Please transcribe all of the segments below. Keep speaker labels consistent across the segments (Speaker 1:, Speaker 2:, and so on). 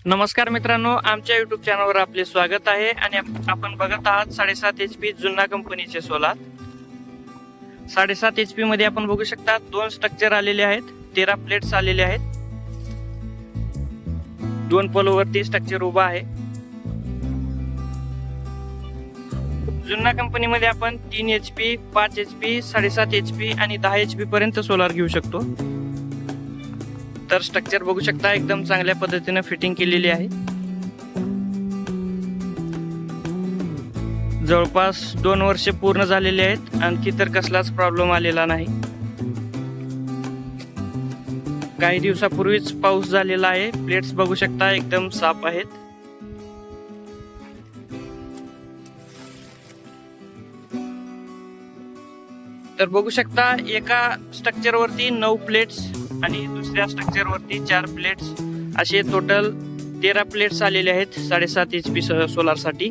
Speaker 1: नमस्कार मित्रांनो, आमच्या युट्यूब चॅनलवर आपले स्वागत आहे आणि आपण बघत आहात 7.5 HP जुन्ना कंपनीचे सोलार. 7.5 HP मध्ये आपण बघू शकता 2 स्ट्रक्चर आलेले आहेत, 13 प्लेट्स आलेले आहेत. 2 पोलवरती स्ट्रक्चर उभा आहे. जुन्ना कंपनीमध्ये आपण 3 HP, 5 HP, 7.5 HP आणि 10 HP पर्यंत सोलार घेऊ शकतो. तर स्ट्रक्चर बघू शकता, एकदम चांगल्या पद्धतीने फिटिंग केलेली आहे. जवळपास 2 वर्षे पूर्ण झालेले आहेत, आणखी तर कसलाच प्रॉब्लेम आलेला नाही. काही दिवसापूर्वीच पाऊस झालेला आहे. प्लेट्स बघू शकता, एकदम साफ आहेत. तर बघू शकता, एका स्ट्रक्चर वरती 9 प्लेट्स आणि दुसऱ्या स्ट्रक्चर वरती 4 प्लेट्स, असे टोटल 13 प्लेट्स आलेले आहेत 7.5 HP सोलार साठी.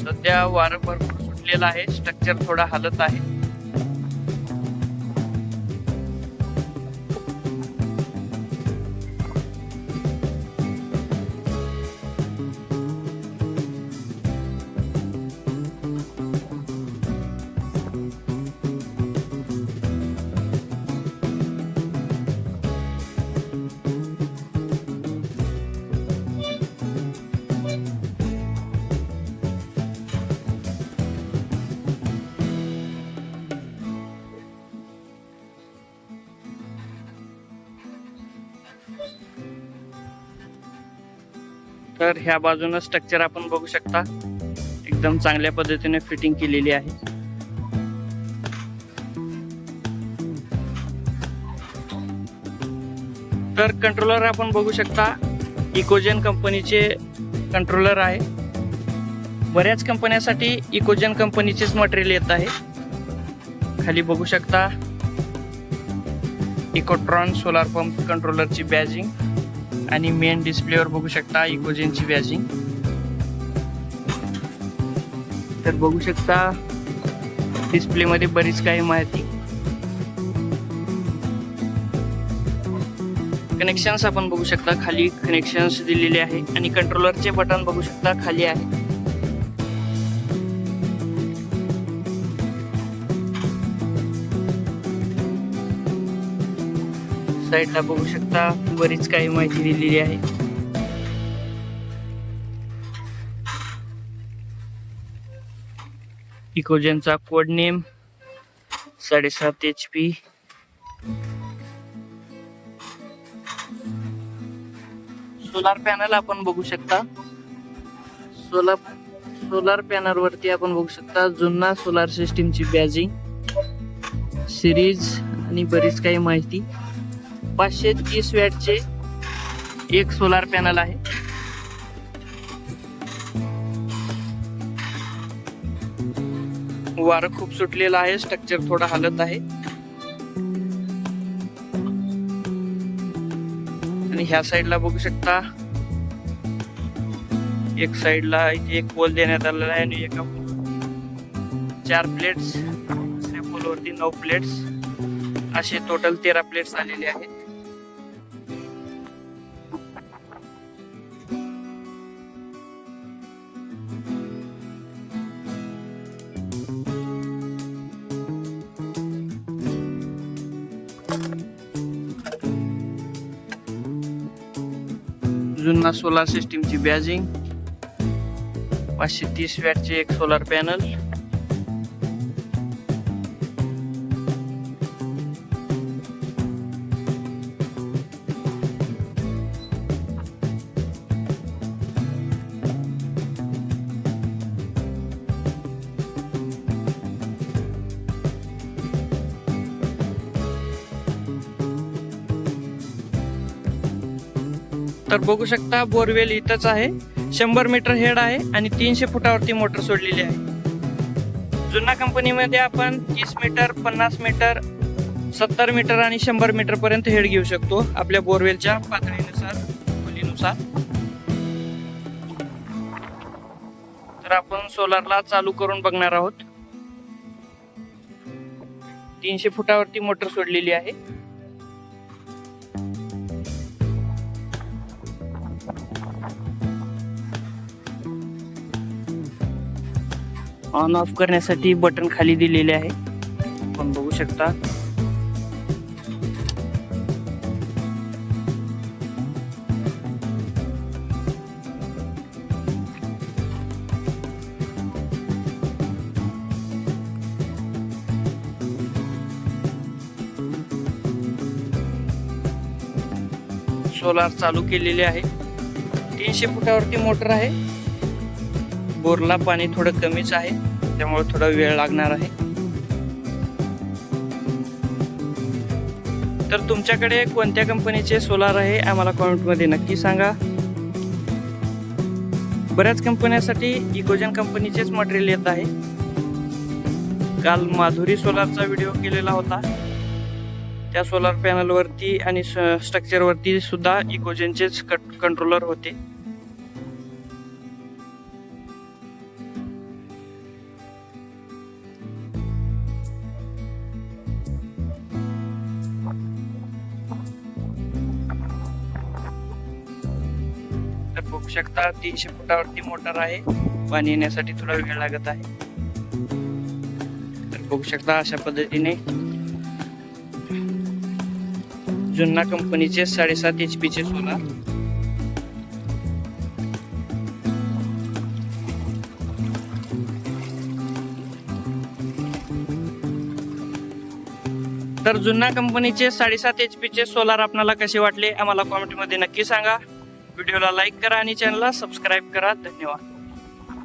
Speaker 1: सध्या वारं भरपूर सुटलेलं आहे, स्ट्रक्चर थोडा हलत आहे. तर ह्या बाजूने स्ट्रक्चर आपण बघू शकता, एकदम चांगल्या पद्धतीने फिटिंग केलेली आहे. तर कंट्रोलर आपण बघू शकता, इकोजेन कंपनीचे कंट्रोलर आहे. बऱ्याच कंपन्यांसाठी इकोजेन कंपनीचेच मटेरियल येत आहे. खाली बघू शकता, इकोट्रॉन सोलार पंप कंट्रोलरची बॅजिंग आणि मेन डिस्प्लेवर बघू शकता इकोजेनची बॅजिंग. तर बघू शकता, डिस्प्ले मध्ये बरीच काही माहिती. कनेक्शन्स आपण बघू शकता, खाली कनेक्शन्स दिलेले आहे आणि कंट्रोलरचे बटन बघू शकता खाली आहे. साईडला बघू शकता, बरीच काही माहिती दिलेली आहे. इकोजेनचा code name 7.5 HP. Solar panel आपण बघू शकता. सोलार पॅनल वरती आपण बघू शकता जुन्ना सोलार सिस्टीमची बॅजिंग, सिरीज आणि बरीच काही माहिती. 530 वॅटचे एक सोलार पॅनल आहे. वारं खूप सुटलेलं आहे, स्ट्रक्चर थोडा हलत आहे. आणि ह्या साईडला बघू शकता, एक साईडला इथे एक पोल देण्यात आलेला आहे आणि एका 4 प्लेट्स, दुसऱ्या पोलवरती 9 प्लेट्स, असे टोटल 13 प्लेट्स आलेले आहेत. जुन्ना सोलार सिस्टीमची बॅजिंग, 530 वॅटचे एक सोलार पॅनल. तर बघू शकता, बोरवेल इथंच आहे. 100 मीटर हेड आहे आणि 300 फुटावरती मोटर सोडलेली आहे. जुन्ना कंपनीमध्ये आपण 30 मीटर, 50 मीटर, 70 मीटर आणि 100 मीटर पर्यंत हेड घेऊ शकतो आपल्या बोरवेलच्या पातळीनुसार, खोलीनुसार. तर आपण सोलारला चालू करून बघणार आहोत. 300 फुटावरती मोटर सोडलेली आहे. ऑन ऑफ करण्यासाठी बटन खाली दिलेले आहे, आपण बघू शकता. सोलार चालू केलेले आहे. 300 फुटावरती मोटर आहे. बोरला पाणी थोडं कमीच आहे, त्यामुळे थोडा वेळ लागणार आहे. तर तुमच्याकडे कोणत्या कंपनीचे सोलार आहे आम्हाला कमेंटमध्ये नक्की सांगा. बऱ्याच कंपन्यांसाठी इकोजन कंपनीचेच मटेरियल येत आहे. काल माधुरी सोलारचा व्हिडिओ केलेला होता. त्या सोलार पॅनल वरती आणि स्ट्रक्चर वरती सुद्धा इकोजनचेच कंट्रोलर होते. तर बघू शकता 300 फुटावरती मोटर आहे. पाणी येण्यासाठी थोडा वेळ लागत आहे. तर बघू शकता अशा पद्धतीने जुन्ना कंपनीचे 7.5 HP चे सोलार. तर जुन्ना कंपनीचे 7.5 HP चे सोलार आपल्याला कसे वाटले आम्हाला कमेंट मध्ये नक्की सांगा. व्हिडिओला लाईक करा आणि चॅनलला सबस्क्राईब करा. धन्यवाद.